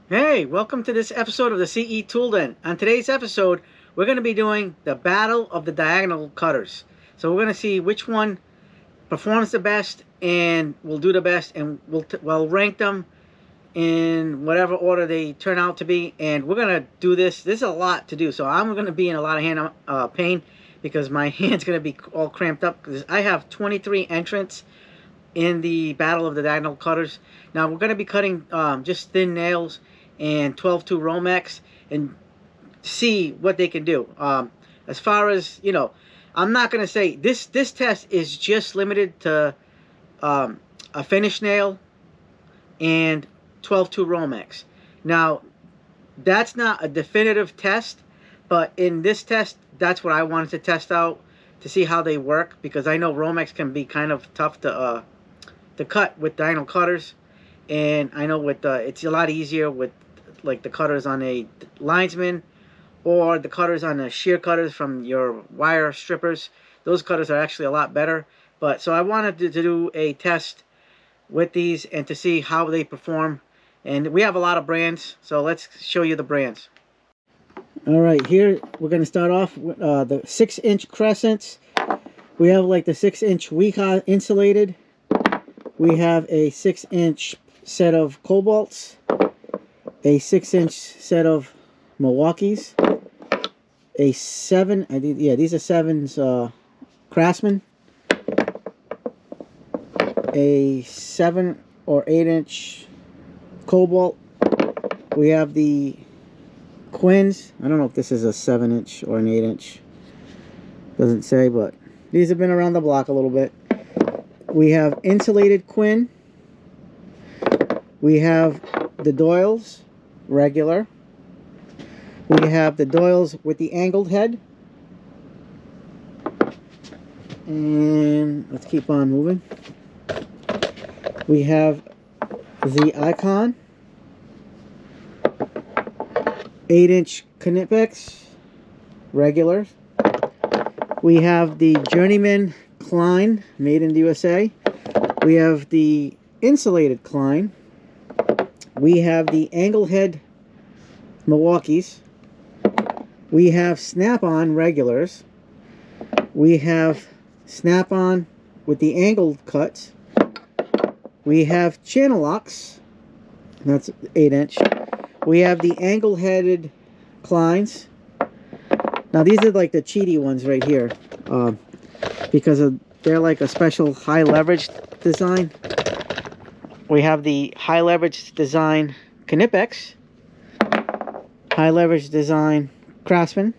Hey, welcome to this episode of the CE Tool Den. On today's episode, we're going to be doing the battle of the diagonal cutters. So we're going to see which one performs the best and will do the best, and we'll rank them in whatever order they turn out to be. And we're going to do this. This is a lot to do, so I'm going to be in a lot of hand pain because my hand's going to be all cramped up because I have 23 entrants in the battle of the diagonal cutters. Now we're going to be cutting just thin nails and 12-2 ROMEX and see what they can do. As far as, I'm not going to say this test is just limited to a finish nail and 12-2 ROMEX. Now that's not a definitive test, but in this test that's what I wanted to test out to see how they work, because I know ROMEX can be kind of tough to cut with diagonal cutters, and I know with it's a lot easier with like the cutters on a linesman or the cutters on the shear cutters from your wire strippers. Those cutters are actually a lot better. But so I wanted to do a test with these and to see how they perform. And we have a lot of brands, so let's show you the brands. All right, here we're going to start off with the 6-inch crescents. We have like the 6-inch Weha insulated. We have a 6-inch set of Cobalts, a 6-inch set of Milwaukees, a 7, these are 7s Craftsman, a 7 or 8-inch Cobalt. We have the Quins. I don't know if this is a 7-inch or an 8-inch. Doesn't say, but these have been around the block a little bit. We have insulated Quin. We have the Doyles regular. We have the Doyles with the angled head. And let's keep on moving. We have the Icon 8-inch Knipex regular. We have the Journeyman Klein made in the USA. We have the insulated Klein. We have the angle head Milwaukees. We have snap-on regulars. We have snap-on with the angled cuts. We have channel locks. That's 8-inch. We have the angle-headed Kleins. Now these are like the cheaty ones right here, because they're like a special high leverage design. We have the high leverage design Knipex, high leverage design Craftsman,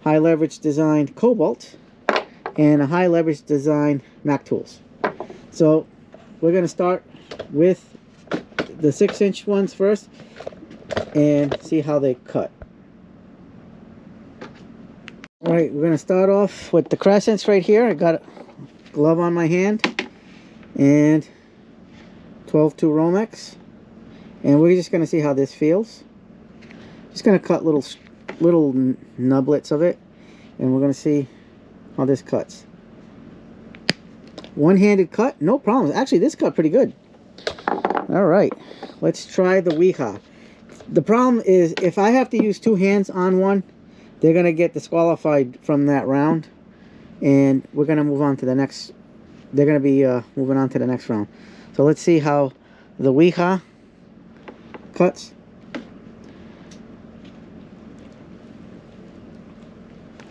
high leverage design Cobalt, and a high leverage design Mac Tools. So we're going to start with the 6-inch ones first and see how they cut. Alright, we're going to start off with the crescents right here. I got a glove on my hand and 12-2 ROMEX, and we're just going to see how this feels. Just going to cut little nublets of it, and we're going to see how this cuts. One-handed cut, no problems. Actually, this cut pretty good. Alright, let's try the Weha. The problem is if I have to use two hands on one, they're going to get disqualified from that round, and we're going to move on to the next. They're going to be moving on to the next round. So let's see how the Weha cuts.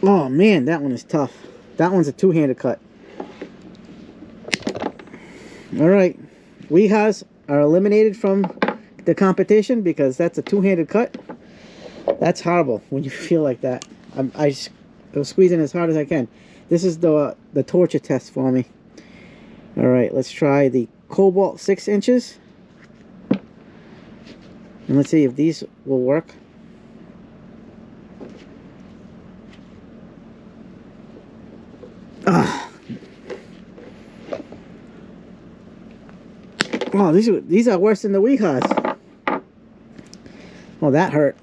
Oh man, that one is tough. That one's a two-handed cut. Alright, Wehas are eliminated from the competition because that's a two-handed cut. That's horrible when you feel like that. I'm squeezing as hard as I can. This is the torture test for me. Alright, let's try the Cobalt 6 inches. And let's see if these will work. Oh, these are worse than the Wehas. Oh, that hurt.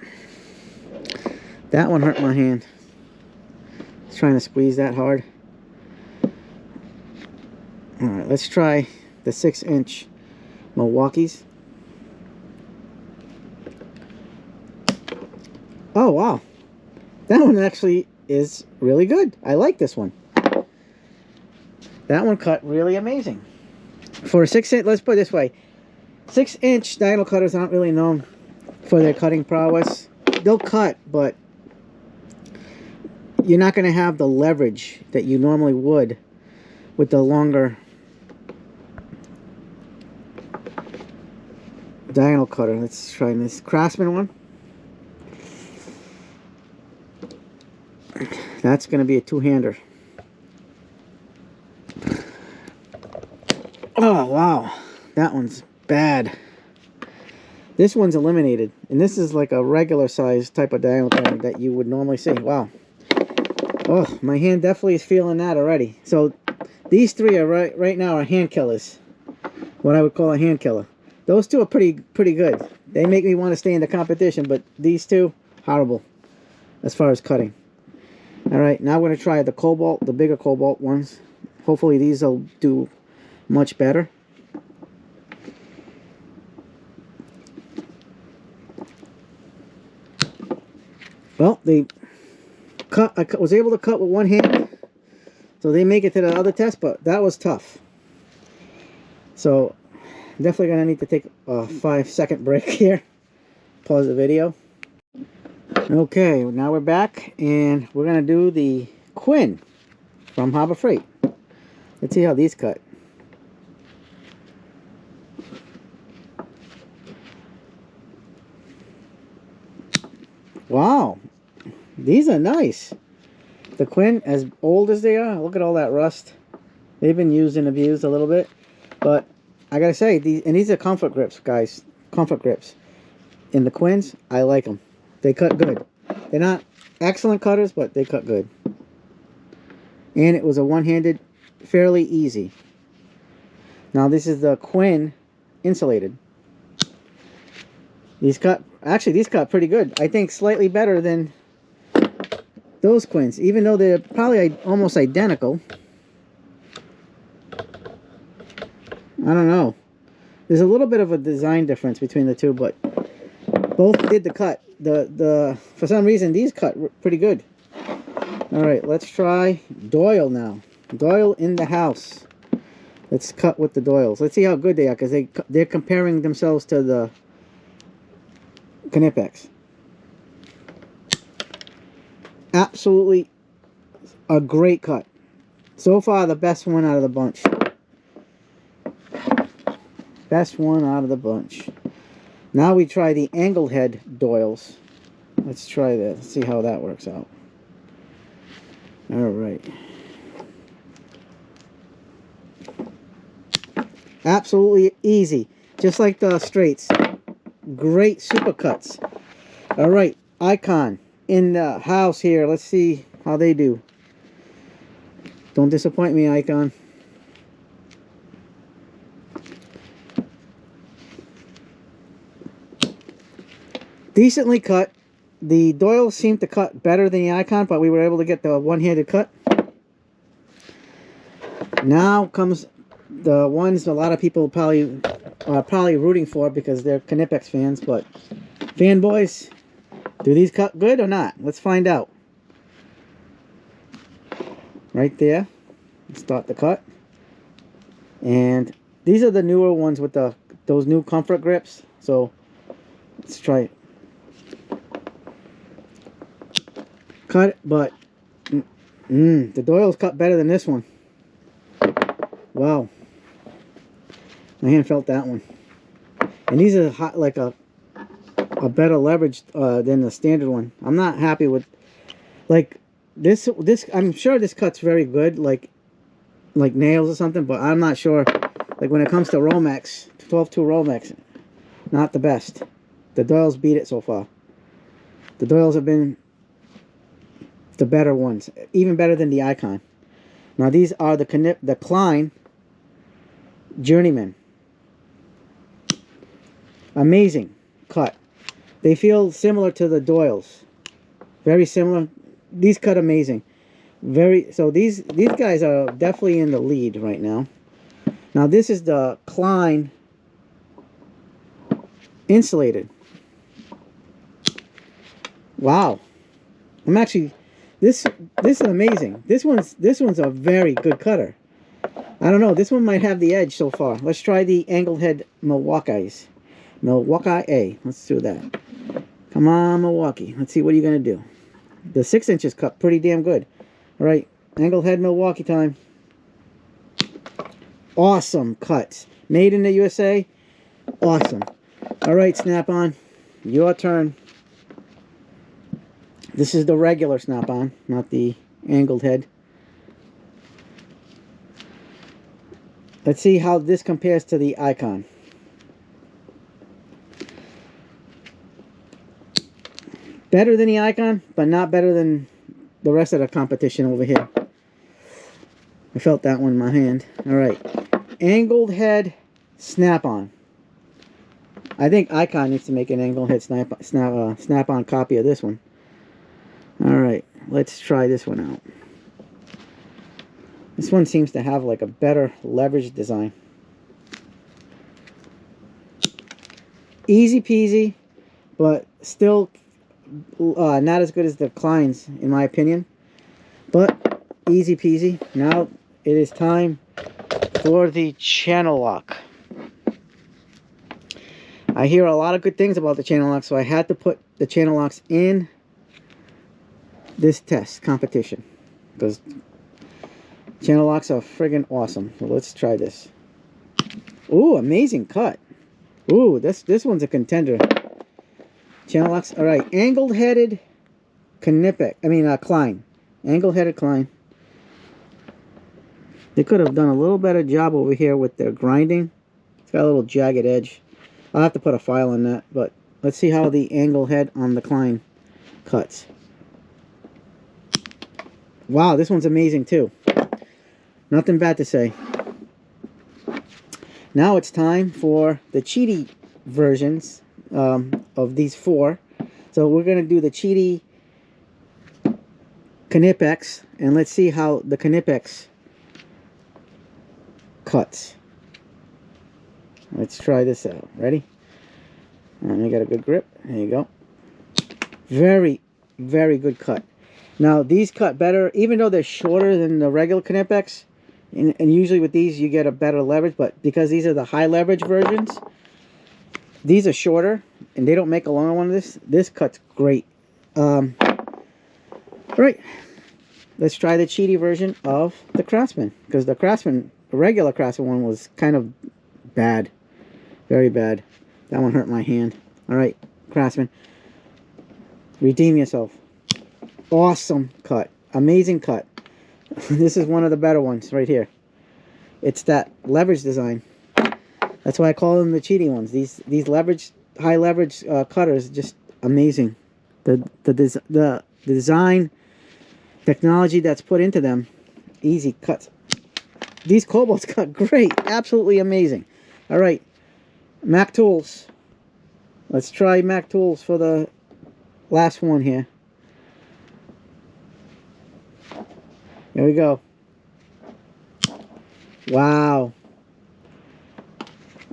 That one hurt my hand. Just trying to squeeze that hard. Alright, let's try the 6-inch Milwaukees. Oh, wow. That one actually is really good. I like this one. That one cut really amazing. For a 6-inch, let's put it this way. 6-inch diagonal cutters aren't really known for their cutting prowess. They'll cut, but you're not going to have the leverage that you normally would with the longer diagonal cutter. Let's try this Craftsman one. That's going to be a two-hander. Oh, wow. That one's bad. This one's eliminated. And this is like a regular size type of diagonal cutter that you would normally see. Wow. Oh, my hand definitely is feeling that already. So these three are right now are hand killers. What I would call a hand killer. Those two are pretty good. They make me want to stay in the competition, but these two, horrible as far as cutting. Alright, now we're going to try the cobalt, the bigger cobalt ones. Hopefully these will do much better. Well, they cut. I was able to cut with one hand, so they make it to the other test, but that was tough. So, definitely going to need to take a 5-second break here. Pause the video. Okay, now we're back, and we're going to do the Quinn from Harbor Freight. Let's see how these cut. Wow, these are nice. The Quinn, as old as they are, look at all that rust. They've been used and abused a little bit, but I gotta say, these are comfort grips, guys. Comfort grips. And the Quinns, I like them. They cut good. They're not excellent cutters, but they cut good. And it was a one-handed, fairly easy. Now this is the Quinn insulated. These cut pretty good. I think slightly better than those Quinns, even though they're probably almost identical. I don't know. There's a little bit of a design difference between the two, but both did the cut. For some reason these cut pretty good. All right, let's try Doyle now. Doyle in the house. Let's cut with the Doyles. Let's see how good they are, because they're comparing themselves to the Knipex. Absolutely a great cut. So far, the best one out of the bunch. Best one out of the bunch. Now we try the angled head Doyles. Let's try that. Let's see how that works out. Alright. Absolutely easy. Just like the straights. Great super cuts. Alright, Icon in the house here. Let's see how they do. Don't disappoint me, Icon. Decently cut. The Doyle seemed to cut better than the Icon, but we were able to get the one-handed cut. Now comes the ones a lot of people are probably rooting for because they're Knipex fans, but fanboys, do these cut good or not? Let's find out. Right there. Start the cut. And these are the newer ones with those new comfort grips. So let's try it. Cut, but the Doyle's cut better than this one. Wow. My hand felt that one. And these are hot, like a better leverage than the standard one. I'm not happy with, like, this. I'm sure this cut's very good, like nails or something, but I'm not sure. Like when it comes to ROMEX, 12-2 ROMEX, not the best. The Doyles beat it so far. The Doyles have been the better ones, even better than the Icon. Now these are the Klein Journeyman. Amazing cut. They feel similar to the Doyles. Very similar. These cut amazing. So these guys are definitely in the lead right now. Now this is the Klein insulated. Wow. I'm actually, this is amazing. This one's a very good cutter. I don't know, this one might have the edge so far. Let's try the angled head Milwaukee's. Milwaukee A. Let's do that. Come on, Milwaukee. Let's see what you're going to do. The 6 inches cut pretty damn good. All right, angled head Milwaukee time. Awesome cuts. Made in the USA. Awesome. All right, Snap-on. Your turn. This is the regular Snap-on, not the angled head. Let's see how this compares to the Icon. Better than the Icon, but not better than the rest of the competition over here. I felt that one in my hand. All right. Angled head Snap-on. I think Icon needs to make an angled head Snap-on copy of this one. All right. Let's try this one out. This one seems to have like a better leverage design. Easy peasy, but still not as good as the Klein's in my opinion. But easy peasy. Now it is time for the channel lock. I hear a lot of good things about the channel lock, so I had to put the channel locks in this test competition because channel locks are friggin' awesome. So let's try this. Ooh, amazing cut. Ooh, this one's a contender. Channel locks. All right, angled headed Klein. Angled headed Klein. They could have done a little better job over here with their grinding. It's got a little jagged edge. I'll have to put a file on that, but let's see how the angle head on the Klein cuts. Wow, this one's amazing too. Nothing bad to say. Now it's time for the Cheaty versions of these 4. So we're going to do the Cheaty Knipex, and let's see how the Knipex cuts. Let's try this out. Ready? And we got a good grip. There you go. Very, very good cut. Now these cut better, even though they're shorter than the regular Knipex. And usually with these you get a better leverage, but because these are the high leverage versions, these are shorter, and they don't make a longer one of this. This cuts great. All right, let's try the Cheaty version of the Craftsman, because the Craftsman, the regular Craftsman one was kind of bad, very bad. That one hurt my hand. All right, Craftsman, redeem yourself. Awesome cut, amazing cut. This is one of the better ones right here. It's that leverage design. That's why I call them the Cheaty ones. These leverage, high leverage cutters, just amazing. The design, technology that's put into them, easy cuts. These Cobalts cut great, absolutely amazing. All right, Mac Tools. Let's try Mac Tools for the last one here. Here we go. Wow.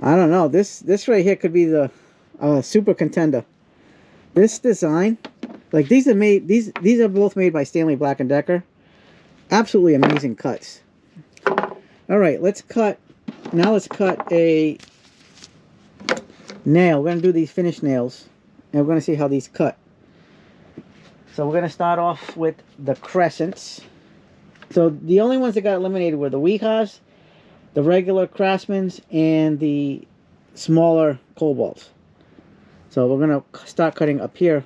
I don't know. This right here could be the super contender. This design, like these are both made by Stanley Black & Decker. Absolutely amazing cuts. All right, let's cut. Now let's cut a nail. We're gonna do these finished nails, and we're gonna see how these cut. So we're gonna start off with the crescents. So the only ones that got eliminated were the Wehas, the regular Craftsmans, and the smaller Cobalts. So we're gonna start cutting up here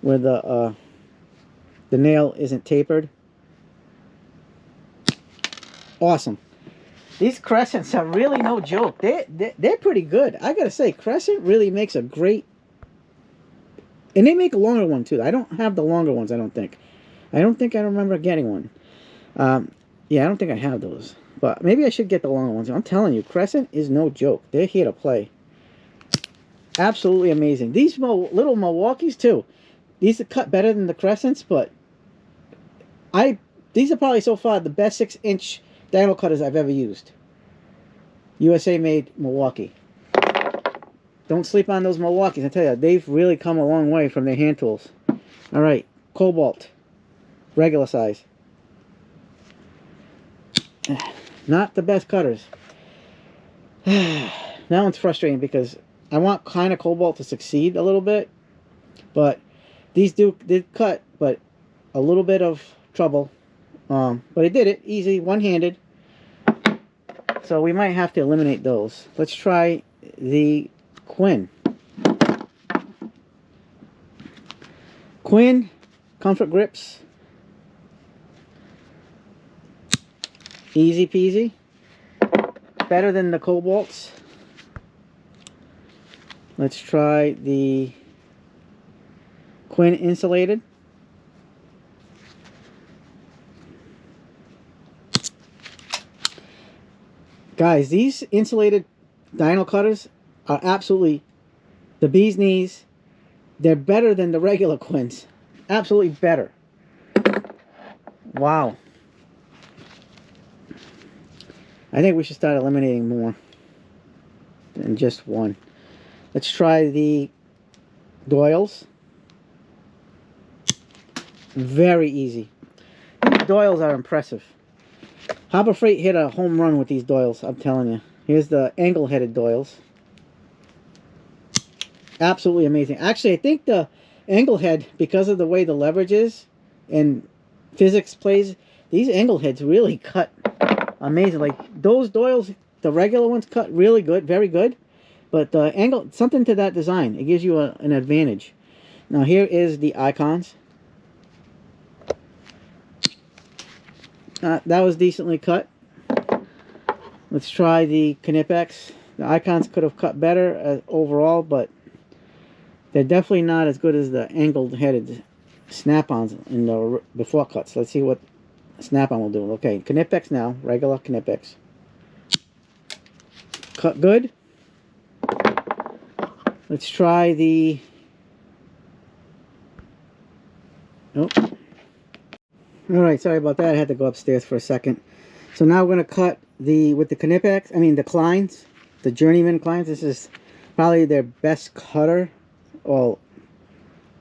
where the nail isn't tapered. Awesome. These Crescents are really no joke. They're pretty good. I gotta say, Crescent really makes a great, and they make a longer one too. I don't have the longer ones. I don't think I remember getting one. Yeah, I don't think I have those, but maybe I should get the longer ones. I'm telling you, Crescent is no joke. They're here to play. Absolutely amazing. These little Milwaukees too. These are cut better than the Crescents, but these are probably so far the best 6-inch diagonal cutters I've ever used. USA made Milwaukee. Don't sleep on those Milwaukees. I tell you, they've really come a long way from their hand tools. All right, cobalt, regular size. Not the best cutters. That one's frustrating because I want kind of cobalt to succeed a little bit, but these did cut, but a little bit of trouble. But it did it easy, one-handed. So we might have to eliminate those. Let's try the Quinn. Quinn comfort grips. Easy peasy. Better than the cobalts. Let's try the Quinn insulated. Guys, these insulated diagonal cutters are absolutely the bee's knees. They're better than the regular Quinns. Absolutely better. Wow. I think we should start eliminating more than just one. Let's try the Doyles. Very easy. These Doyles are impressive. Harbor Freight hit a home run with these Doyles, I'm telling you. Here's the angle-headed Doyles. Absolutely amazing. Actually, I think the angle head, because of the way the leverage is and physics plays, these angle heads really cut amazing. Like those Doyles, the regular ones cut really good, very good. But the angle, something to that design, it gives you an advantage. Now here is the icons. That was decently cut. Let's try the Knipex. The icons could have cut better overall, but they're definitely not as good as the angled-headed snap-ons in the before cuts. Let's see what snap-on will do. Okay, Knipex now, regular Knipex. Cut good. Let's try the... Nope. Alright, sorry about that. I had to go upstairs for a second. So now we're going to cut with the Knipex, the Kleins, the Journeyman Kleins. This is probably their best cutter or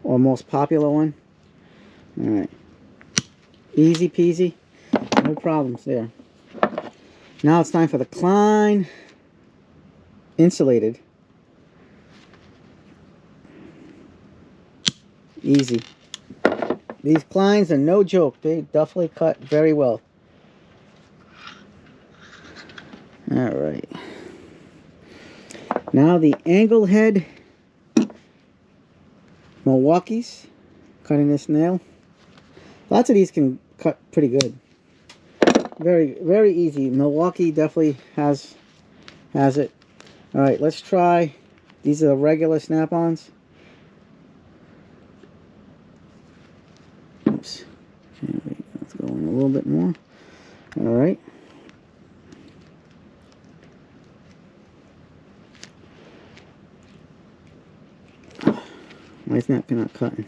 most popular one. Alright. Easy peasy. No problems there. Now it's time for the Klein insulated. Easy. These Kleins are no joke. They definitely cut very well. Alright. Now the angle head Milwaukee's. Cutting this nail. Lots of these can cut pretty good. Very, very easy. Milwaukee definitely has it. Alright, let's try. These are the regular snap-ons. Oops. Let's go in a little bit more. Alright. My snap not cutting.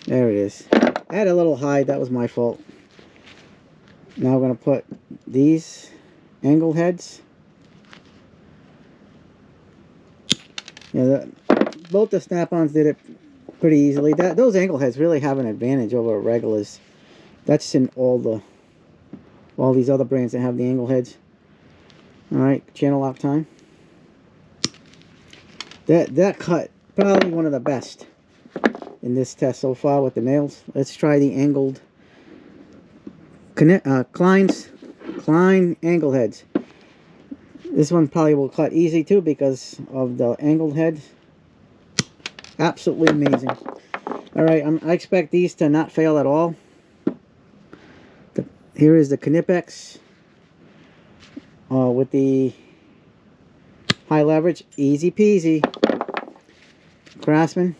There it is. I had a little hide. That was my fault. Now we're going to put these angle heads. Yeah, both the snap-ons did it pretty easily. Those angle heads really have an advantage over regulars. That's in all these other brands that have the angle heads. Alright, channel lock time. That cut, probably one of the best in this test so far with the nails. Let's try the angled Klein angle heads. This one probably will cut easy too because of the angled head. Absolutely amazing. Alright, I expect these to not fail at all. Here is the Knipex with the high leverage. Easy peasy. Craftsman.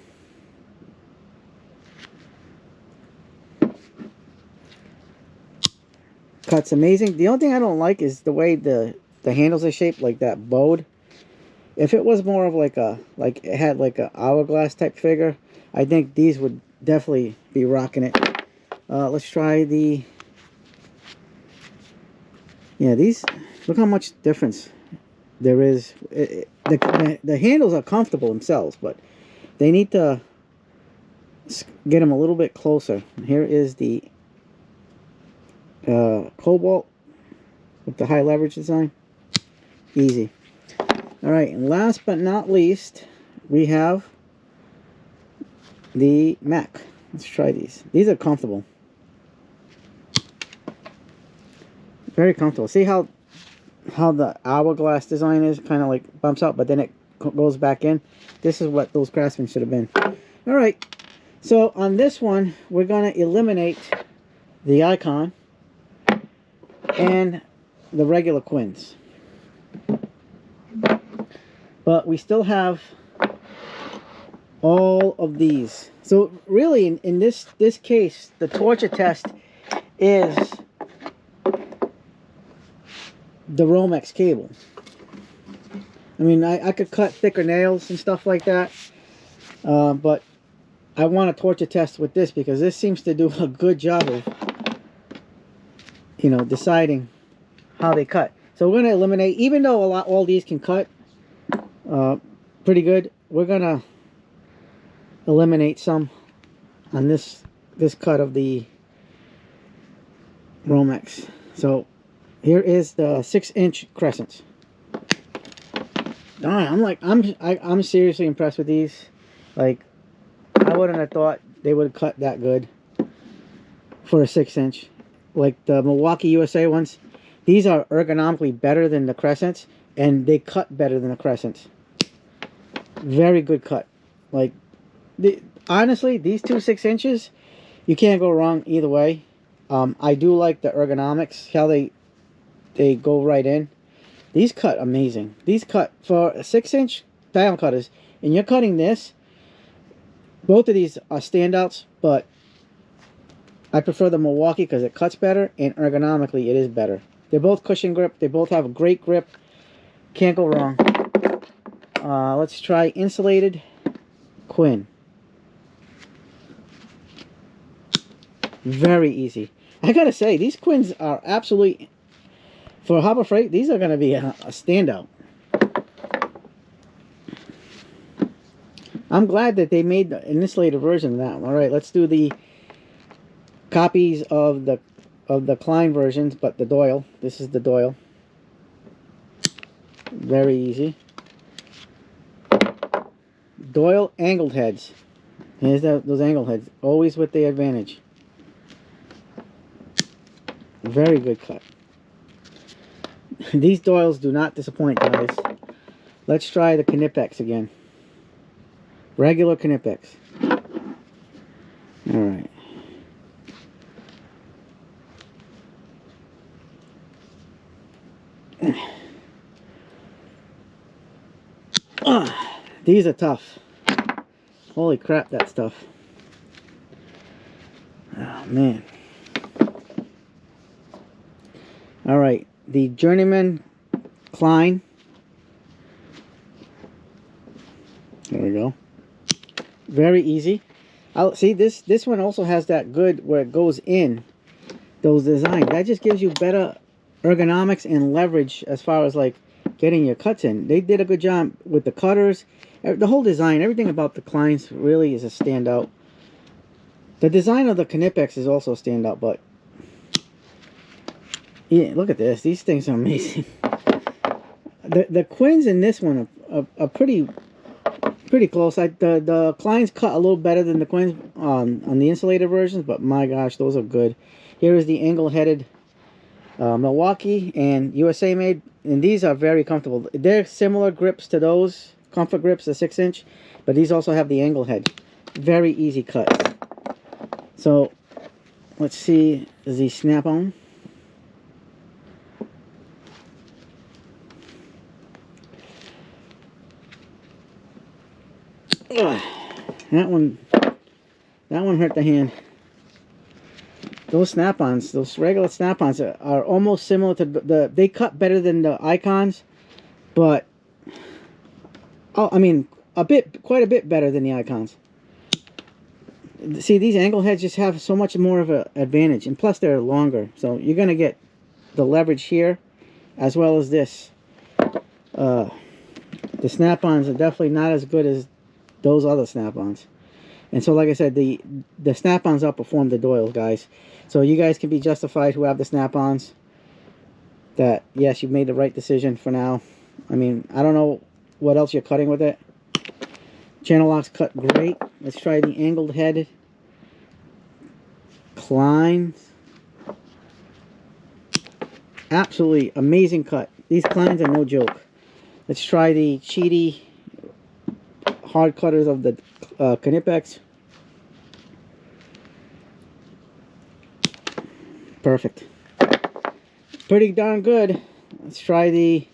Cuts amazing. The only thing I don't like is the way the handles are shaped, like that bowed. If it was more of like it had like a hourglass type figure, I think these would definitely be rocking it. Let's try the... Yeah, these, look how much difference there is. The handles are comfortable themselves, but they need to Let's get them a little bit closer. Here is the Cobalt with the high leverage design. Easy. Alright, and last but not least, we have the Mac. Let's try these. These are comfortable. Very comfortable. See how the hourglass design is? Kind of like bumps out, but then it goes back in. This is what those Craftsman should have been. Alright, so on this one, we're going to eliminate the icon and the regular quins. But we still have all of these. So really, in this case, the torture test is the ROMEX cable. I mean, I could cut thicker nails and stuff like that, but I want a torture test with this because this seems to do a good job of, you know, deciding how they cut. So we're going to eliminate, even though all these can cut pretty good, we're going to eliminate some on this cut of the ROMEX. So here is the 6-inch crescents. Darn, I'm seriously impressed with these. Like, I wouldn't have thought they would cut that good for a 6-inch. Like the Milwaukee USA ones, these are ergonomically better than the crescents, and they cut better than the crescents. Very good cut. Like, honestly, these two 6-inches, you can't go wrong either way. I do like the ergonomics, how they go right in. These cut amazing. These cut for a 6-inch diamond cutters, and you're cutting this. Both of these are standouts, but I prefer the Milwaukee because it cuts better, and ergonomically it is better. They're both cushion grip. They both have a great grip. Can't go wrong. Let's try insulated quin. Very easy. I gotta say, these quins are absolutely, for Harbor Freight, these are gonna be a standout. I'm glad that they made an insulated version of that one. All right, let's do the copies of the Klein versions, but the Doyle. This is the Doyle. Very easy. Doyle angled heads. Here's those angled heads, always with the advantage. Very good cut. These Doyles do not disappoint, guys. Let's try the Knipex again. Regular Knipex. Alright. These are tough. Holy crap, that stuff. Oh, man. Alright, the Journeyman Klein. There we go. Very easy. See, this one also has that good where it goes in those designs. That just gives you better ergonomics and leverage as far as like getting your cuts in. They did a good job with the cutters. The whole design, everything about the Kleins really is a standout. The design of the Knipex is also a standout, but yeah, look at this. These things are amazing. The quins in this one are pretty close. The Kleins cut a little better than the quins on the insulated versions, but my gosh, those are good. Here is the angle-headed Milwaukee and USA made, and these are very comfortable. They're similar grips to those comfort grips, the 6-inch, but these also have the angle head. Very easy cut. So let's see the snap-on. That one hurt the hand. Those snap-ons, those regular snap-ons are almost similar to they cut better than the icons, but I mean quite a bit better than the icons. See, these angle heads just have so much more of an advantage, and plus they're longer, so you're gonna get the leverage here as well as this. The snap-ons are definitely not as good as those other snap-ons. And so, like I said, the snap-ons outperform the Doyles, guys. So you guys can be justified who have the snap-ons that, yes, you made the right decision for now. I mean, I don't know what else you're cutting with it. Channel locks cut great. Let's try the angled head Kleins. Absolutely amazing cut. These Kleins are no joke. Let's try the Cheaty hard cutters of the Knipex. Perfect. Pretty darn good. Let's try the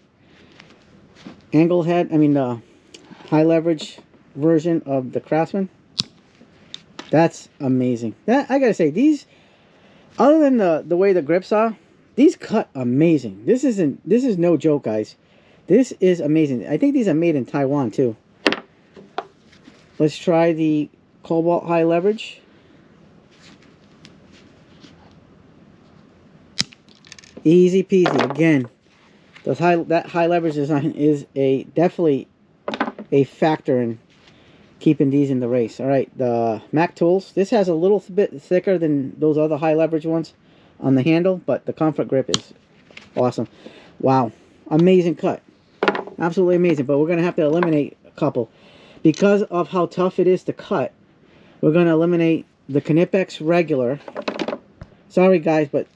angle head, the high leverage version of the Craftsman. That's amazing. That, I gotta say, these, other than the way the grips are, these cut amazing. This is no joke, guys. This is amazing. I think these are made in Taiwan too. Let's try the Cobalt high leverage. Easy peasy. Again, that high leverage design is definitely a factor in keeping these in the race. All right, the Mac Tools. This has a little bit thicker than those other high leverage ones on the handle, but the comfort grip is awesome. Wow, amazing cut. Absolutely amazing. But we're gonna have to eliminate a couple because of how tough it is to cut. We're gonna eliminate the Knipex regular. Sorry, guys, but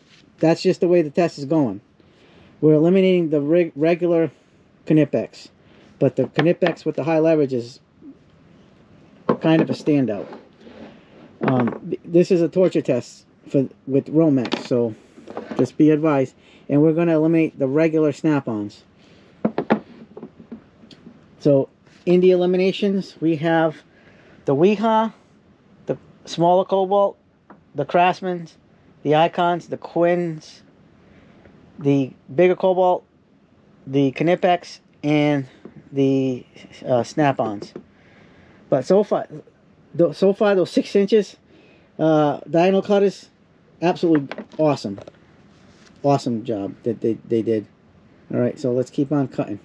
that's just the way the test is going. We're eliminating the regular Knipex, but the Knipex with the high leverage is kind of a standout. This is a torture test with ROMEX, so just be advised. And we're going to eliminate the regular snap-ons. So in the eliminations, we have the Weeha, the smaller Cobalt, the Craftsmans, the Icons, the Quins, the bigger Cobalt, the Knipex, and the snap-ons. But so far those 6 inches diagonal cutters, absolutely awesome. Awesome job that they did. All right, so let's keep on cutting.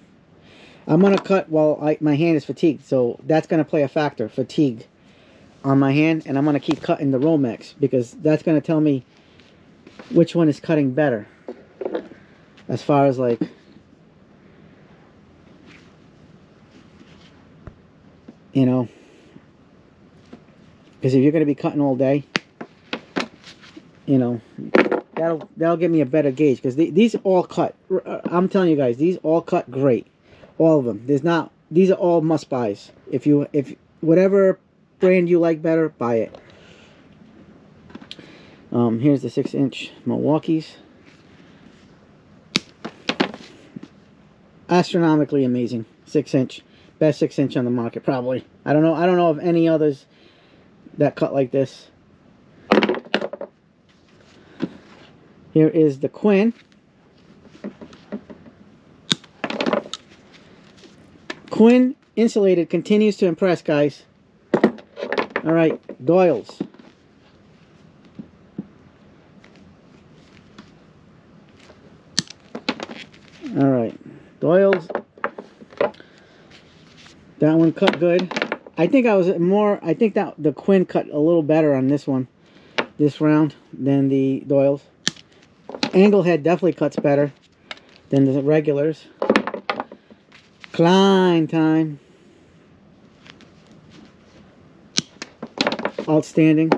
I'm gonna cut while my hand is fatigued, so that's gonna play a factor, fatigue on my hand, and I'm gonna keep cutting the ROMEX because that's gonna tell me which one is cutting better as far as like because if you're going to be cutting all day, that'll give me a better gauge because these all cut. I'm telling you guys, these all cut great, all of them. These are all must buys. If whatever brand you like better, buy it. Here's the 6-inch Milwaukee's. Astronomically amazing 6-inch, best 6-inch on the market probably. I don't know of any others that cut like this. Here is the Quinn. Quinn insulated continues to impress, guys. All right, Doyles. All right, Doyles. That one cut good. I think that the Quinn cut a little better on this one, this round, than the Doyles. Angle head definitely cuts better than the regulars. Klein time. Outstanding.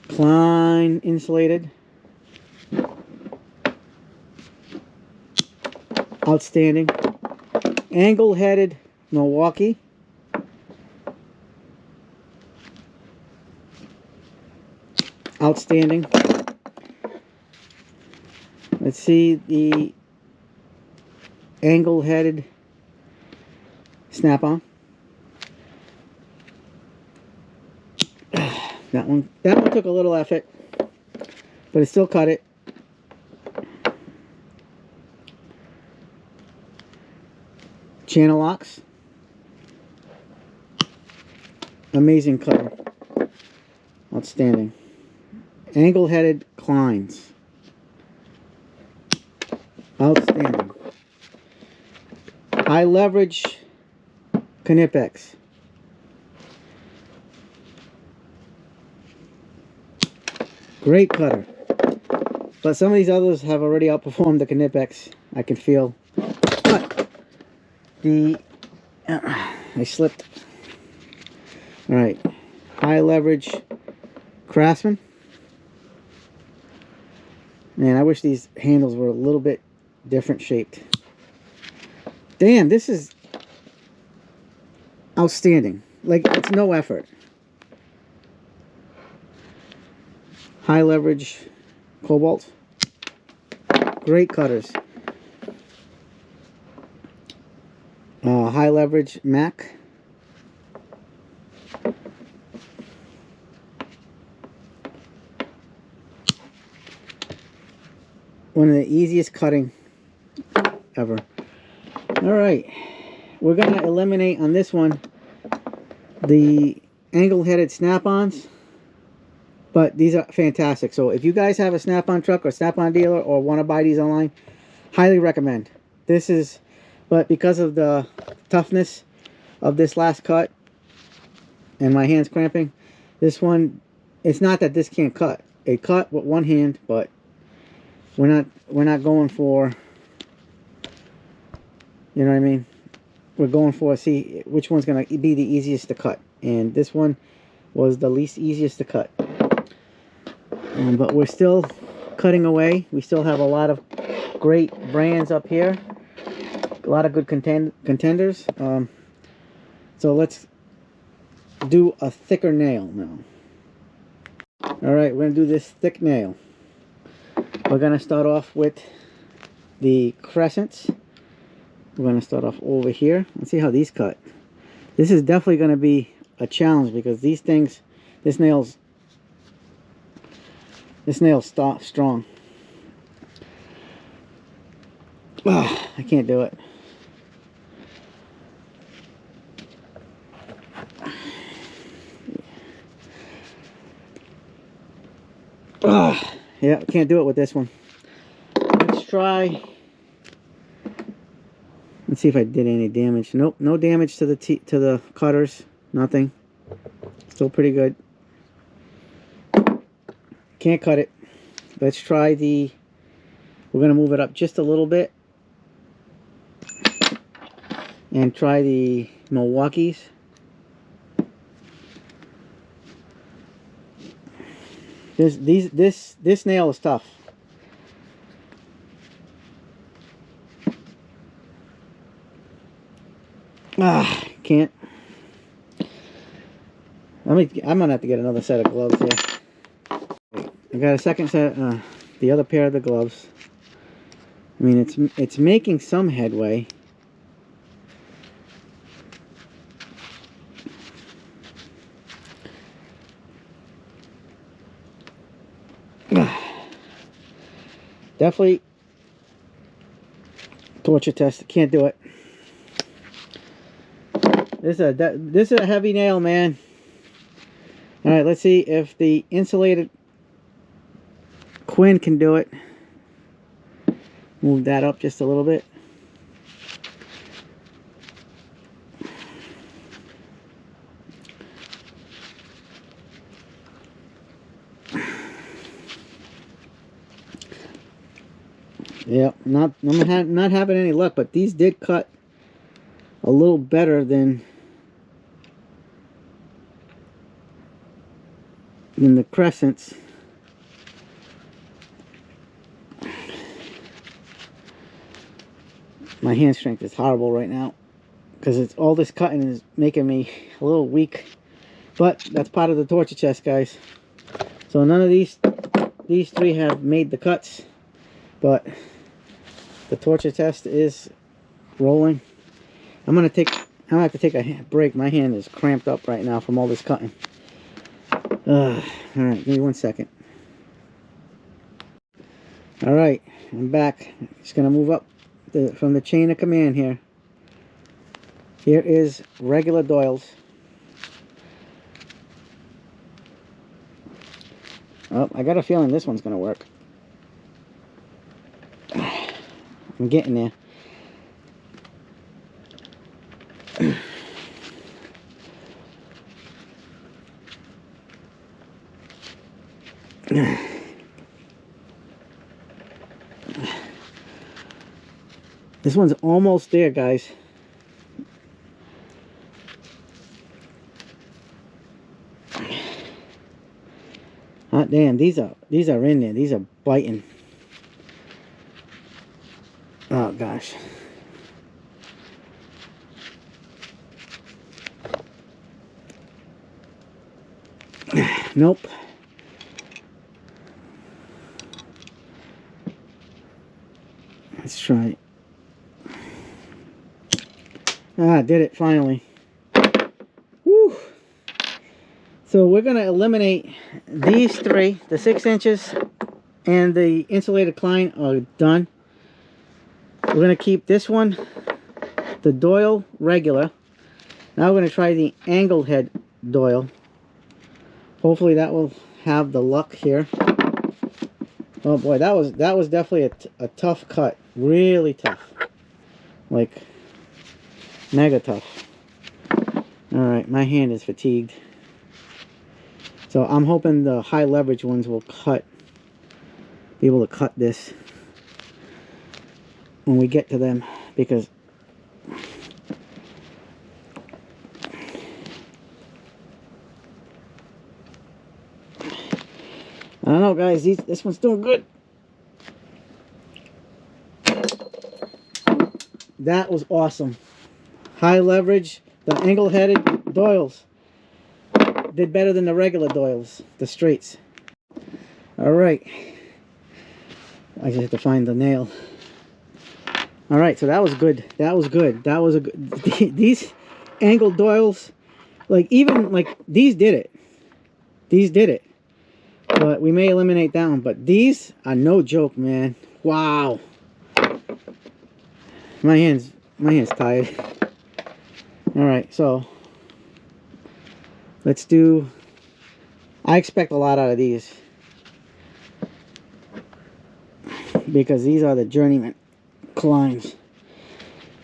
Klein insulated. Outstanding. Angle headed Milwaukee. Outstanding. Let's see the angle headed snap-on. That one took a little effort, but it still cut it. Channel locks. Amazing cutter. Outstanding. Angle headed Kleins. Outstanding. High leverage Knipex. Great cutter. But some of these others have already outperformed the Knipex, I can feel. But the I slipped. All right, high leverage Craftsman. Man, I wish these handles were a little bit different shaped. Damn, this is outstanding. Like, it's no effort. High leverage Cobalt. Great cutters. High leverage Mac. One of the easiest cutting ever. All right, we're gonna eliminate on this one the angle-headed snap-ons, but these are fantastic. So if you guys have a snap-on truck or snap-on dealer or want to buy these online, highly recommend. This is, but because of the toughness of this last cut and my hands cramping, this one, it's not that this can't cut. It cut with one hand, but we're not going for, you know what I mean? We're going for, see which one's going to be the easiest to cut. And this one was the least easiest to cut. But we're still cutting away. We still have a lot of great brands up here. A lot of good contenders. So let's do a thicker nail now. Alright, we're going to do this thick nail. We're going to start off with the crescents. We're going to start off over here. Let's see how these cut. This is definitely going to be a challenge because these things, this nail's strong. I can't do it. Yeah, can't do it with this one. Let's try. Let's see if I did any damage. Nope, no damage to the cutters. Nothing. Still pretty good. Can't cut it. Let's try the. We're gonna move it up just a little bit and try the Milwaukee's. This nail is tough. Can't. I'm gonna have to get another set of gloves here. I got a second set, the other pair of the gloves. I mean, it's making some headway. Definitely torture test. Can't do it. This is a heavy nail, man. All right, let's see if the insulated Quinn can do it. Move that up just a little bit. Yeah, I'm not having any luck, but these did cut a little better than the crescents. My hand strength is horrible right now because it's all this cutting is making me a little weak, but that's part of the torture test, guys. So none of these three have made the cuts, but the torture test is rolling. I'm gonna have to take a break. My hand is cramped up right now from all this cutting. All right, give me 1 second. All right, I'm back. Just gonna move up from the chain of command here. Here is regular Doyle's. Oh, I got a feeling this one's gonna work. I'm getting there. This one's almost there, guys. Hot damn, these are in there. These are biting. Oh gosh. Nope. Let's try it. Ah, did it finally. Woo. So we're going to eliminate these three. The 6 inches and the insulated Klein are done. We're going to keep this one, the Doyle regular. Now we're going to try the angled head Doyle. Hopefully that will have the luck here. Oh boy, that was definitely a tough cut. Really tough. Like mega tough. Alright, my hand is fatigued. So I'm hoping the high leverage ones will be able to cut this when we get to them, because I don't know, guys, this one's doing good. That was awesome. High leverage, the angle-headed Doyles did better than the regular Doyles, the straights. Alright. I just have to find the nail. Alright, so that was good. That was good. That was a good... These angled Doyles, like, even, like, these did it. These did it. But we may eliminate that one. But these are no joke, man. Wow. My hand's tired. Alright, so let's do... I expect a lot out of these, because these are the journeyman Kleins.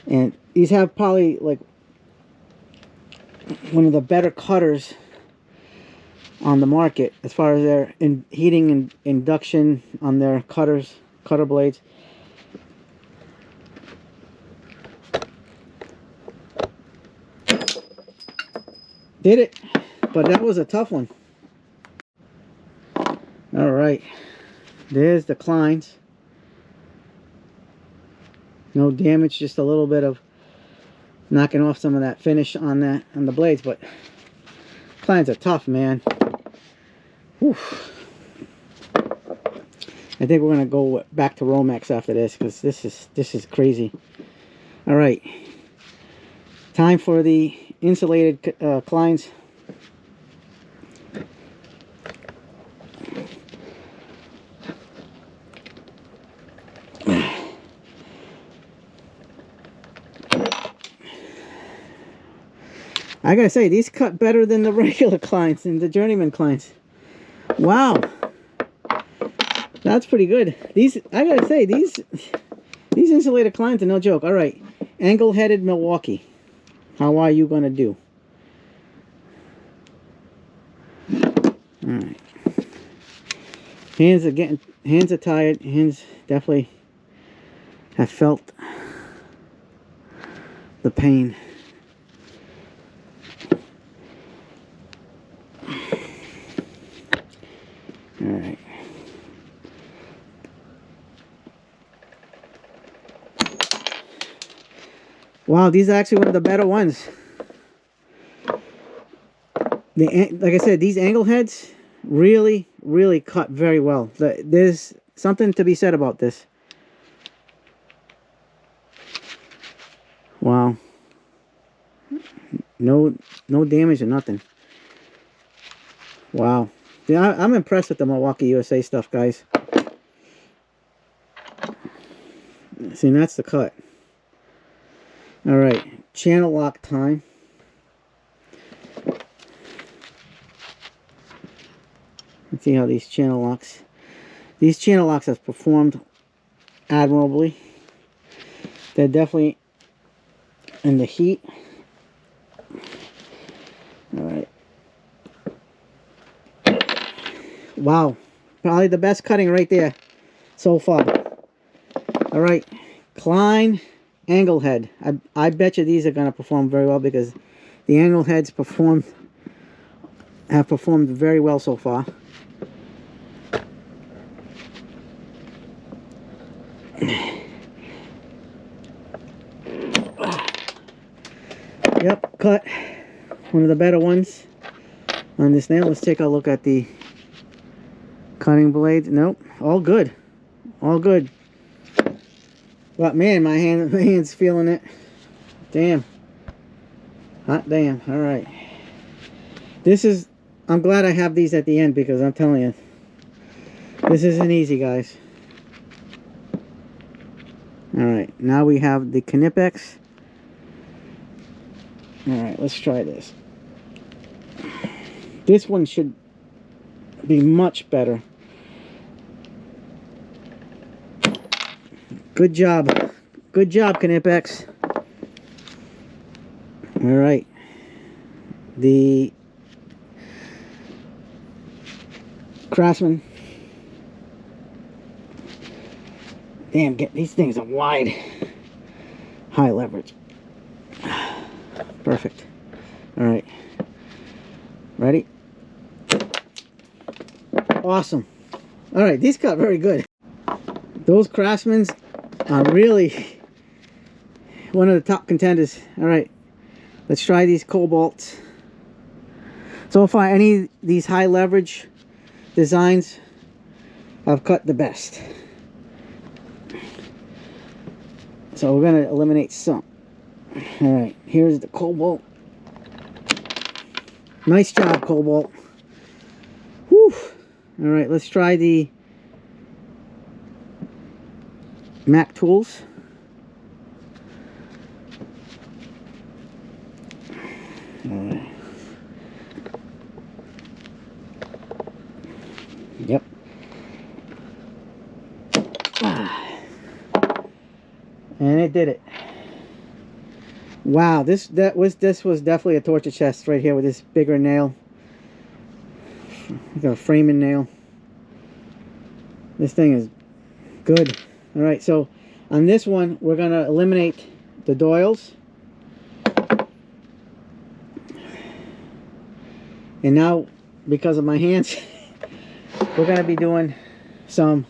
And these have probably like one of the better cutters on the market as far as their heating and induction on their cutter blades. Did it, but that was a tough one. All right, there's the Kleins. No damage, just a little bit of knocking off some of that finish on the blades, but Kleins are tough, man. Whew. I think we're gonna go back to ROMEX after this, because this is crazy. All right, time for the insulated Kleins. I gotta say, these cut better than the regular Kleins and the journeyman Kleins. Wow, that's pretty good. These, I gotta say, these insulated Kleins are no joke. All right, angle-headed Milwaukee. How are you gonna do? All right. Hands are tired. Hands definitely have felt the pain. All right. Wow, these are actually one of the better ones. Like I said, these angle heads really cut very well. There's something to be said about this. Wow. No damage or nothing. Wow. Yeah, I'm impressed with the Milwaukee USA stuff, guys. See, that's the cut. All right, channel lock time. Let's see how these channel locks have performed admirably. They're definitely in the heat. All right. Wow, probably the best cutting right there so far. All right, Klein angle head. I bet you these are going to perform very well because the angle heads have performed very well so far. Yep, cut one of the better ones on this nail. Let's take a look at the cutting blades. Nope, all good, all good. But man, my hand's feeling it. Damn, hot damn. All right, I'm glad I have these at the end because I'm telling you, this isn't easy, guys. All right, now we have the Knipex. All right, let's try this. This one should be much better. Good job. Good job, Knipex. All right. The Craftsman. Damn, these things are wide. High leverage. Perfect. All right. Ready? Awesome. All right, these cut very good. Those Craftsmans are really one of the top contenders. All right, let's try these Cobalts. So far, any of these high leverage designs I've cut the best. So we're going to eliminate some. All right, here's the Cobalt. Nice job, Cobalt. Whew. All right, let's try the Mac Tools. All right. Yep. And it did it. Wow, this was definitely a torture chest right here with this bigger nail. Got a framing nail. This thing is good. All right, so on this one we're gonna eliminate the doils. And now, because of my hands, we're gonna be doing some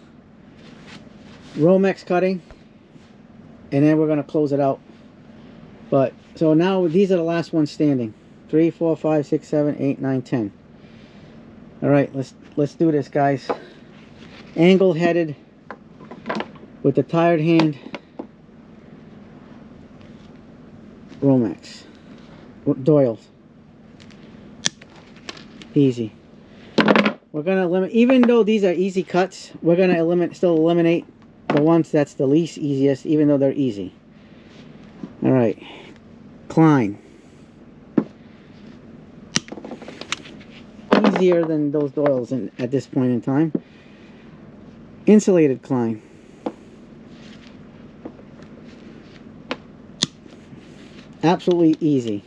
ROMEX cutting, and then we're gonna close it out. But so now these are the last ones standing. 3, 4, 5, 6, 7, 8, 9, 10. All right, let's do this, guys. Angle headed with the tired hand ROMEX doils. Easy. We're gonna eliminate, even though these are easy cuts, we're gonna still eliminate the ones that's the least easiest, even though they're easy. All right, Klein. Easier than those doils at this point in time. Insulated Klein. Absolutely easy.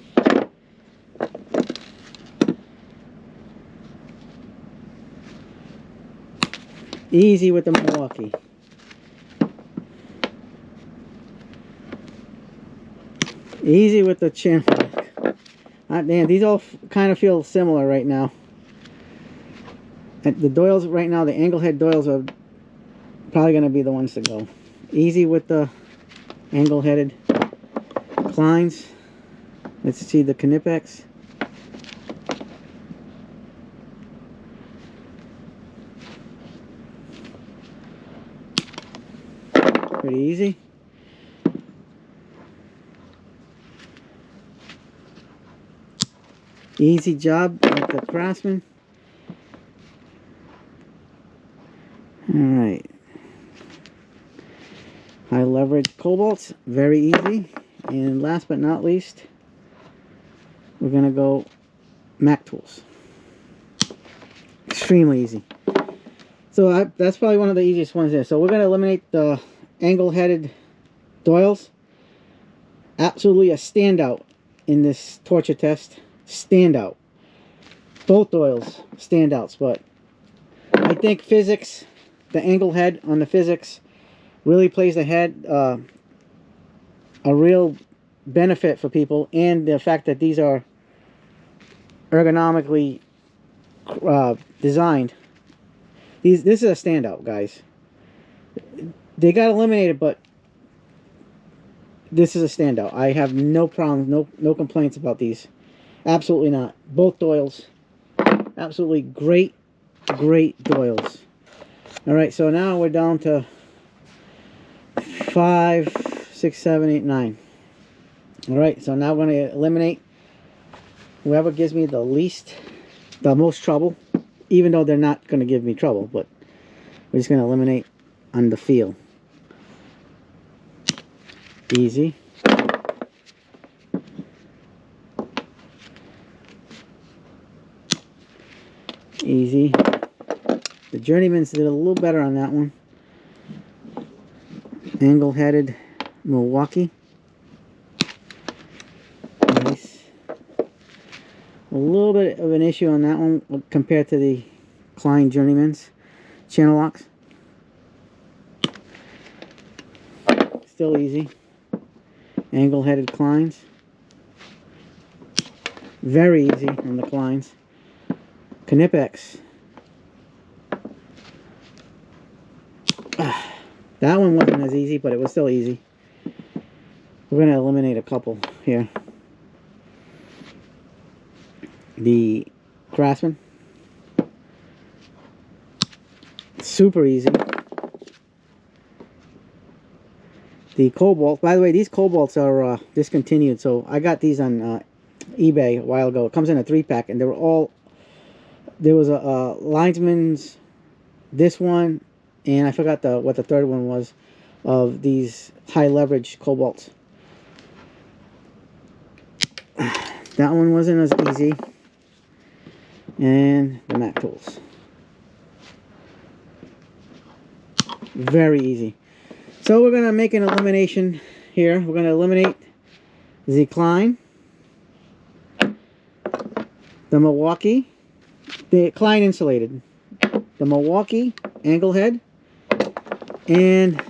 Easy with the Milwaukee. Easy with the Chinhook. Man, these all kind of feel similar right now. And the doils right now, the angle head doils are probably going to be the ones to go. Easy with the angle headed Kleins. Let's see the Knipex. Pretty easy. Easy job with the Craftsman. Alright. High leverage Cobalts. Very easy. And last but not least, we're going to go Mac Tools. Extremely easy. So that's probably one of the easiest ones there. So we're going to eliminate the angle-headed doils. Absolutely a standout in this torture test. Standout. Both doils standouts, but I think physics, the angle head on the physics really plays the head a real benefit for people, and the fact that these are ergonomically designed. This is a standout, guys. They got eliminated, but this is a standout. I have no problems, no complaints about these. Absolutely not. Both Doyles, absolutely great Doyles. All right, so now we're down to 5, 6, 7, 8, 9. All right, so now we're going to eliminate whoever gives me the most trouble, even though they're not going to give me trouble, but we're just going to eliminate on the feel. Easy. Easy. The Journeymans did a little better on that one. Angle-headed Milwaukee. Nice. A little bit of an issue on that one compared to the Klein Journeymans. Channel locks. Still easy. Angle-headed Kleins. Very easy on the Kleins. Knipex. That one wasn't as easy, but it was still easy. We're going to eliminate a couple here. The Craftsman. Super easy. The Cobalt. By the way, these Cobalts are discontinued, so I got these on eBay a while ago. It comes in a 3-pack, and they were all... There was a Linesman's, this one, and I forgot what the third one was, of these high leverage Cobalts. That one wasn't as easy. And the Mac tools. Very easy. So we're going to make an elimination here. We're going to eliminate the Klein, the Milwaukee, the Klein insulated, the Milwaukee angle head, and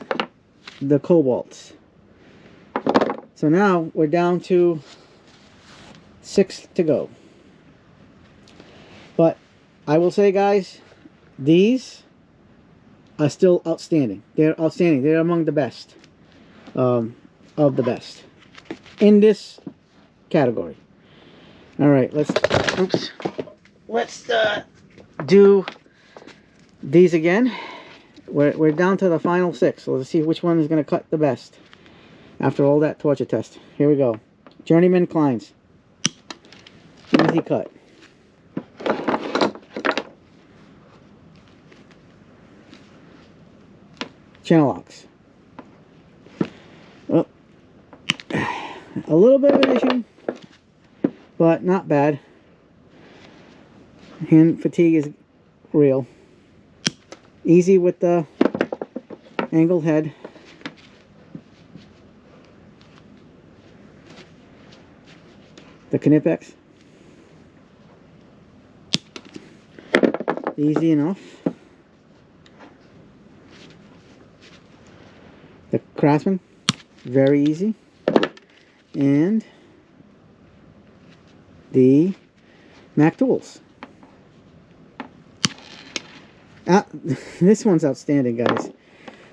the Cobalts. So now we're down to 6 to go. But I will say, guys, these are still outstanding. They're outstanding. They're among the best of the best in this category. All right, let's do these again. We're down to the final 6, so let's see which one is going to cut the best after all that torture test. Here we go. Journeyman Kleins. Easy cut. Channel locks. Well, a little bit of an issue, but not bad. Hand fatigue is real. Easy with the angled head. The Knipex. Easy enough. The Craftsman, very easy. And the Mac tools. This one's outstanding, guys.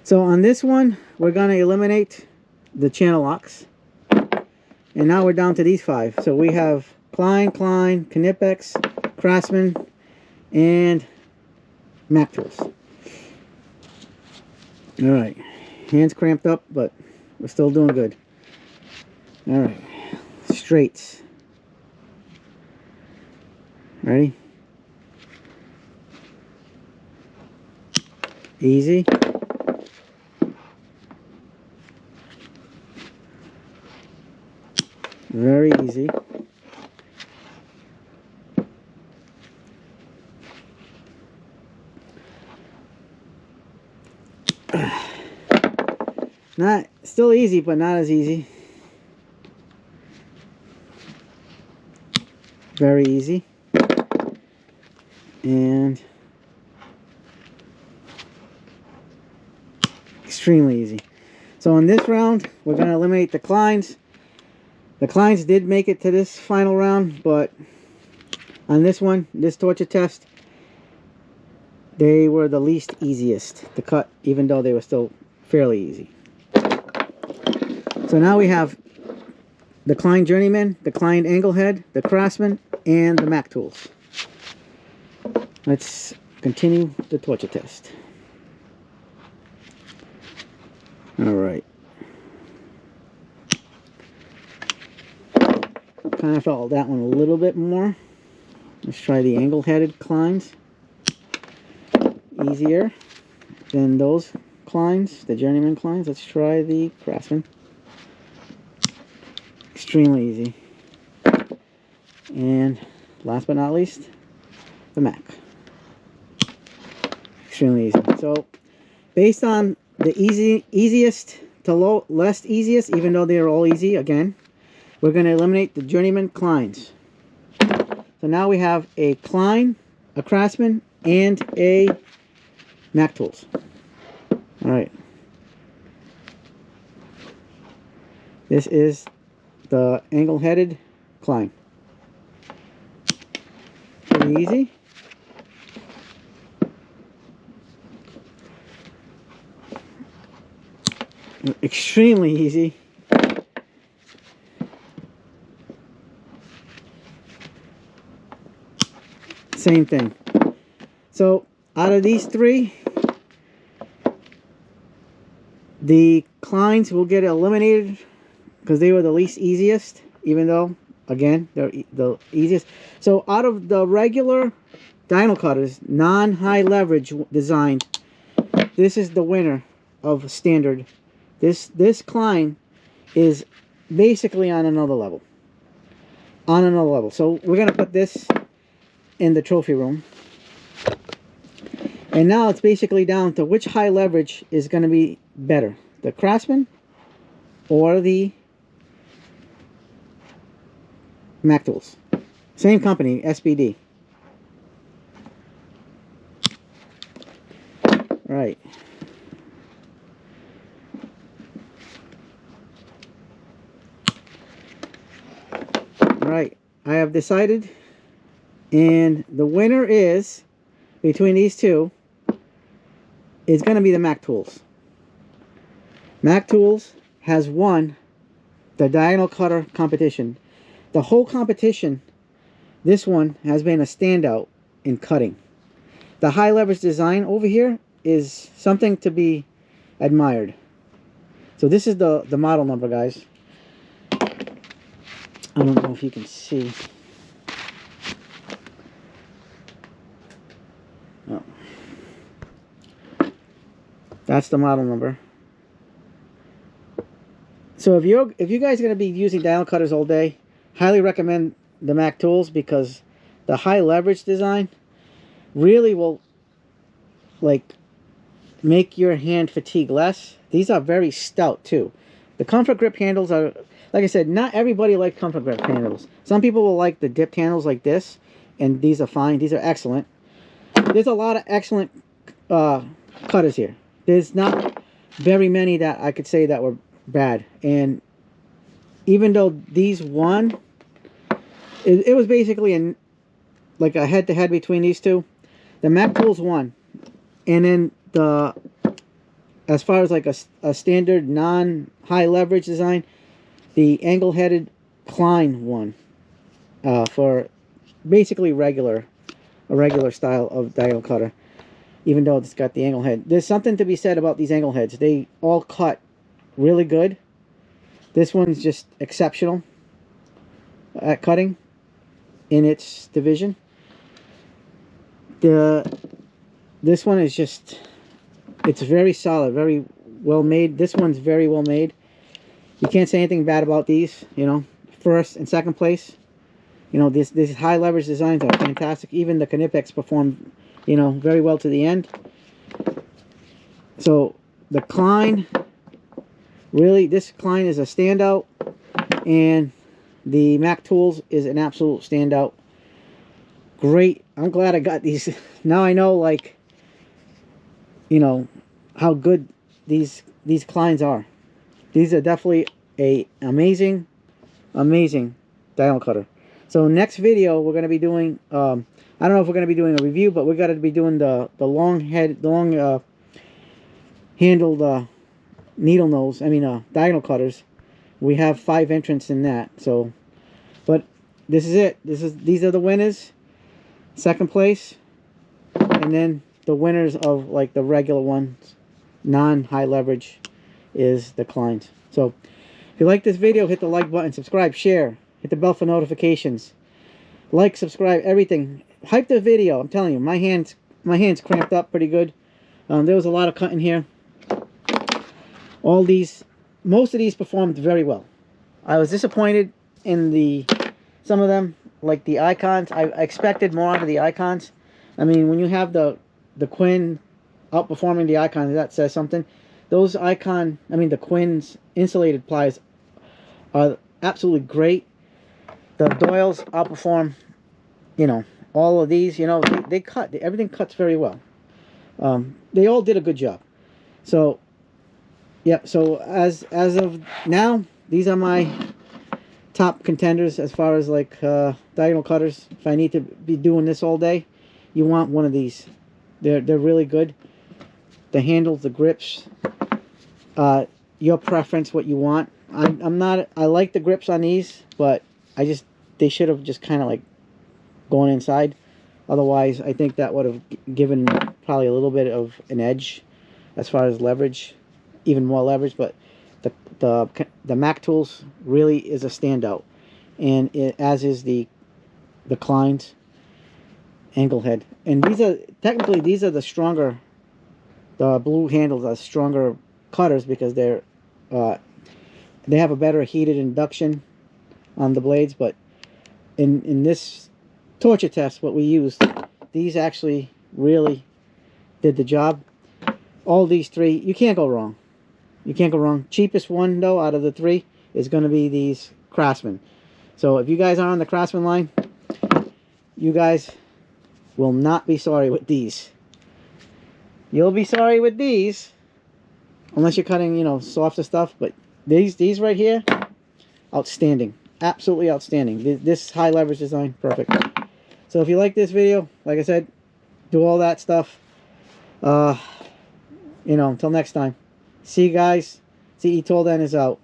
So on this one, we're going to eliminate the channel locks. And now we're down to these 5. So we have Klein, Knipex, Craftsman, and Mac tools. Alright. Hands cramped up, but we're still doing good. Alright. Straights. Ready? Easy. Very easy. Not still easy, but not as easy. Very easy. And extremely easy. So on on this round, we're going to eliminate the Kleins. The Kleins did make it to this final round, but on this one, this torture test, they were the least easiest to cut, even though they were still fairly easy. So now we have the Klein Journeyman, the Klein Anglehead, the Craftsman, and the Mac tools. Let's continue the torture test. Alright. Kind of felt that one a little bit more. Let's try the angle-headed Kleins. Easier than those Kleins, the Journeyman Kleins. Let's try the Craftsman. Extremely easy. And last but not least, the Mac. Extremely easy. So based on the easiest to least easiest, even though they're all easy, again, we're going to eliminate the Journeyman Kleins. So now we have a Klein, a Craftsman, and a Mac tools. Alright. This is the angle-headed Klein. Pretty easy. Extremely easy. Same thing. So out of these three, the Kleins will get eliminated because they were the least easiest, even though, again, they're the easiest. So out of the regular diagonal cutters, non-high leverage design, this is the winner of standard. This Klein is basically on another level. On another level. So we're going to put this in the trophy room. And now it's basically down to which high leverage is going to be better. The Craftsman or the Mac tools. Same company, SBD. Right. Right. I have decided, and the winner is, between these two, is going to be the Mac tools. Mac tools has won the diagonal cutter competition. The whole competition, this one has been a standout in cutting. The high leverage design over here is something to be admired. So this is the model number, guys. I don't know if you can see. Oh. That's the model number. So if you guys are going to be using diagonal cutters all day, highly recommend the Mac tools, because the high leverage design really will like make your hand fatigue less. These are very stout too. The comfort grip handles are, like I said, not everybody likes comfort grip handles. Some people will like the dipped handles like this, and these are fine. These are excellent. There's a lot of excellent cutters here. There's not very many that I could say that were bad. And even though these won, it was basically like a head-to-head between these two. The Mac tools won, and then as far as like a standard non-high leverage design, the angle-headed Klein won for basically a regular style of diagonal cutter, even though it's got the angle head. There's something to be said about these angle heads. They all cut really good. This one's just exceptional at cutting in its division. This one is just, it's very solid, very well made. This one's very well made. You can't say anything bad about these, you know. First and second place, you know, these high leverage designs are fantastic. Even the Knipex performed, you know, very well to the end. So the Klein, really, this Klein is a standout, and the Mac tools is an absolute standout. Great. I'm glad I got these. Now I know, like, you know, how good these Kleins are. These are definitely a amazing diagonal cutter. So next video we're going to be doing, I don't know if we're going to be doing a review, but we're going to be doing the long handled needle nose, diagonal cutters. We have 5 entrants in that. So, but this is it. These are the winners. Second place, and then the winners of like the regular ones, non-high leverage, is the Kleins. So if you like this video, hit the like button, subscribe, share, hit the bell for notifications. Like, subscribe, everything. Hype the video. I'm telling you, my hands cramped up pretty good. There was a lot of cutting here. Most of these performed very well. I was disappointed in some of them, like the icons. I expected more out of the icons. I mean, when you have the Quinn outperforming the icons, that says something. Those the Quinn's insulated pliers are absolutely great. The Doyle's outperform, all of these. They cut. Everything cuts very well. They all did a good job. So, yeah. So as of now, these are my top contenders as far as like diagonal cutters. If I need to be doing this all day, you want one of these. They're really good. The handles, the grips, your preference, what you want. I like the grips on these, but they should have just kind of like gone inside. Otherwise, I think that would have given probably a little bit of an edge as far as leverage, even more leverage. But the Mac Tools really is a standout, and as is the Kleins angle head. And these are the stronger. The blue handles are stronger cutters because they have a better heated induction on the blades. But in this torture test, what we used, these actually really did the job. All these 3, you can't go wrong. You can't go wrong. Cheapest one though out of the 3 is going to be these Craftsman. So if you guys are on the Craftsman line, you guys will not be sorry with these. You'll be sorry with these, unless you're cutting, softer stuff. But these right here, outstanding, absolutely outstanding. This high leverage design, perfect. So if you like this video, like I said, do all that stuff. Until next time. See you guys. CE Tool Den is out.